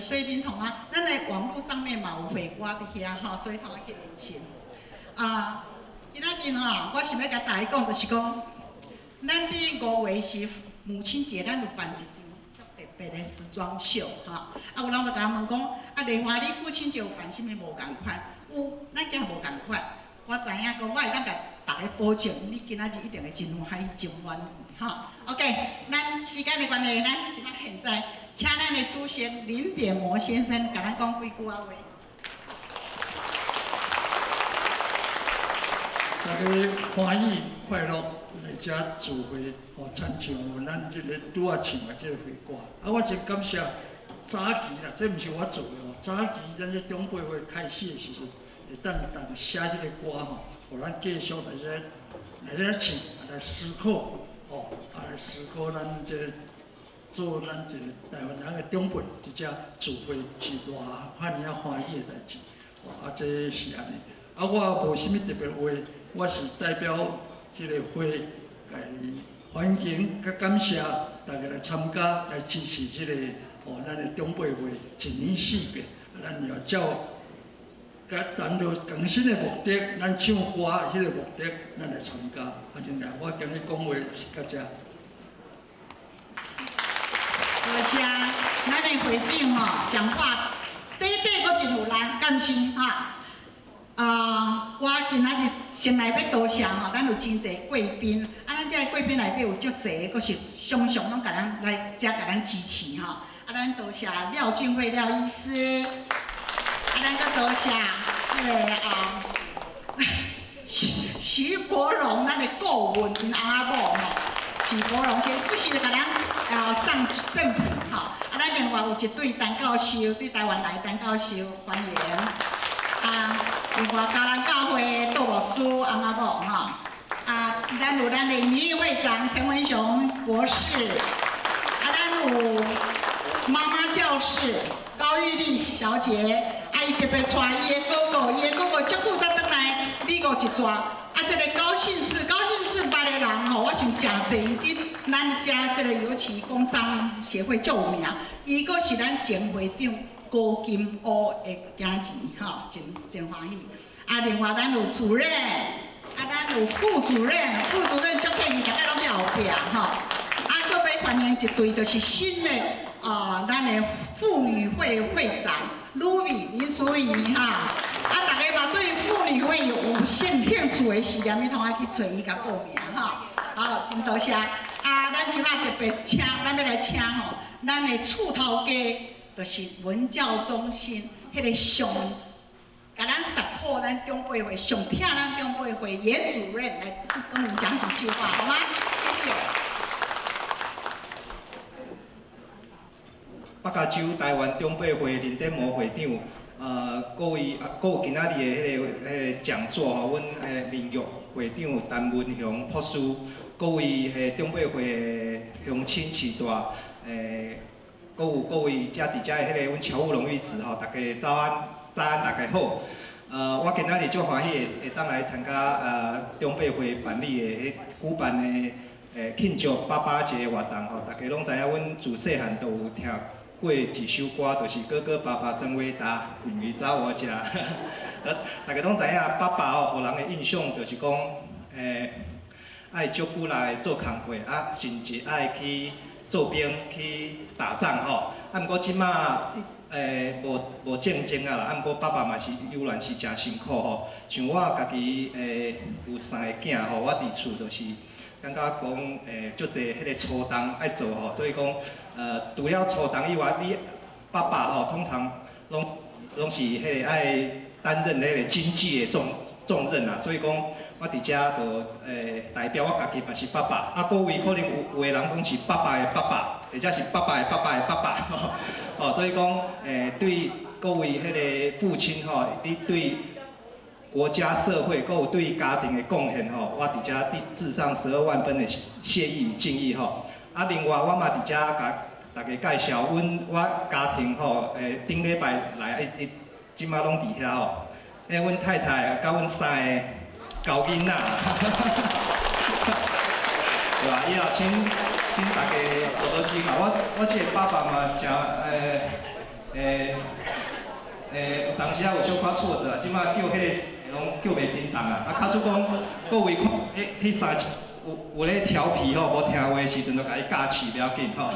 所以恁同啊，咱的网络上面嘛有会歌伫遐吼，所以同我去联系。今仔日吼，我想要甲大家讲，就是讲，咱伫5月是母亲节，咱有办一场足特别的时装秀吼。有人就甲我问讲，莲花你父亲节有办啥物无共款？有，咱今无共款。我知影讲，我会当甲大家保证，你今仔日一定会真欢喜、真满意吼。OK， 咱时间的关系，咱即摆现在。请咱的主席林典模先生甲咱讲几句话。大家欢喜快乐来遮聚会，参唱咱这个拄啊唱的这个会歌。我真感谢早期啦，这毋是我做的哦。早期咱这中辈会开始的时阵，会当写这个歌吼，互咱继续来这唱，来思考来思考咱这个。做咱一个台湾人的长辈一只聚会是偌遐尔欢喜的代志，这是安尼。我无啥物特别话，我是代表这个会来欢迎甲感谢大家来参加来支持这个咱的长辈会一年四遍，咱要照甲达到更新的目的，咱唱歌迄个目的，咱来参加。真正我今日讲话是到这。多谢咱的会长吼，讲话短搁真有力，感谢哈。我今仔日先来要多谢吼，咱有真侪贵宾，咱这贵宾内底有足侪，阁是常常拢甲咱来遮甲咱支持吼。咱多谢廖俊惠廖医师，咱阁多谢徐国荣咱的顾问因阿某吼。许国荣先不时就甲咱上赠品吼，咱另外有一对陈教授，对台湾来陈教授欢迎。另外嘉南教会杜牧师阿某吼，咱有咱的名誉会长陈文雄博士，咱有妈妈教室高玉丽小姐，伊特别带伊的哥哥足久才转来美国一转。这个高兴志捌的人吼，我想诚侪伫咱遮这个尤其工商协会最有名，伊阁是咱前会长高金乌的囝钱吼，真欢喜。另外咱有主任，咱有副主任足客气，大家拢在后壁吼。阁要欢迎一对就是新的咱的妇女会会长 Ruby 林淑仪哈。大家嘛对妇女会有无限兴趣的时念，你通去找伊甲报名哈。好，真多谢。咱即摆特别请，咱要来请吼，咱的厝头家就是文教中心迄个上，甲咱support咱长辈会上听咱长辈会严主任来跟我们讲几句话，好吗？谢谢。北加州台湾中北会林典模会长，各位各有今仔日的迄个讲座吼，阮民育会长陈文雄博士，各位中北会的乡亲市大，各位遮伫遮的迄个阮侨务荣誉职吼，大家早安，大家好。我今仔日足欢喜会当来参加中北会办理的举办的庆祝爸爸节的活动吼，大家拢知影，阮自细汉都有听过一首歌，就是哥哥爸爸真伟大，鱼鱼找我食。大家拢知影，爸爸吼，互人的印象就是讲，爱足久来做工课，甚至爱去做兵去打仗吼。毋过即马无战争啊啦，毋过爸爸嘛是有然是真辛苦吼。像我家己有3个囝吼，我伫厝就是感觉讲足侪迄个粗重爱做吼，所以讲除了粗重以外，你爸爸吼通常拢是迄个爱担任迄个经济的重任啊，所以讲我伫遮就代表我家己嘛是爸爸，各位可能有的人讲是爸爸的爸爸，或者是爸爸的爸爸的爸爸吼，所以讲对各位迄个父亲吼，你对国家社会，还有对家庭的贡献吼，我伫遮致上12万分的谢意与敬意吼。另外我嘛伫遮甲大家介绍，我家庭吼，顶礼拜来，即马拢伫遐吼。阮太太甲阮3个高囡仔，对吧？以后请大家多多指教。我即个爸爸嘛，真有当时有小可挫折，即马叫迄个拢叫袂叮当啊。假使讲各位看，迄3有咧调皮吼，无听话的时阵，就甲伊教饲，不要紧吼。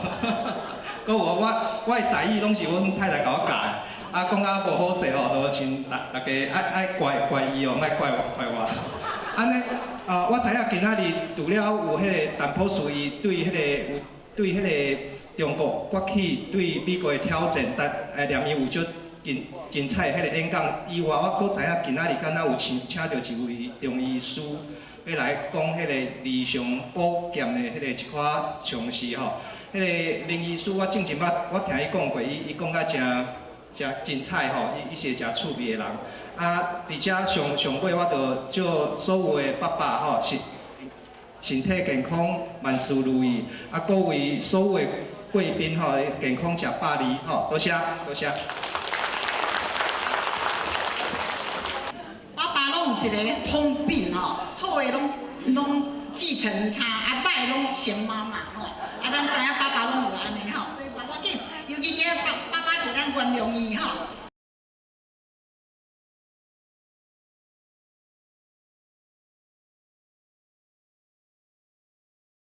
搁有我的台语拢是阮太太甲我教的。讲啊无好势吼，就请大家爱怪伊哦，莫怪我。安尼我知影今仔日除了有迄个淡薄属于对迄个中国崛起、对美国的挑战，念伊有足精彩迄个演讲以外，我搁知影今仔日敢若有请到一位中医师，要来讲迄个理想保健的迄个一寡常识吼。迄个林医师，我之前我听伊讲过，伊讲甲真精彩吼，伊是真趣味的人。而且上尾我就祝所有的爸爸吼，身体健康，万事如意。各位所有的贵宾吼，健康吃百里吼，多谢。爸爸拢有一个通病吼，好的拢继承他，歹拢嫌妈妈吼。咱知影爸爸拢有安尼吼，所以无要紧，尤其今爸爸节咱原谅伊吼。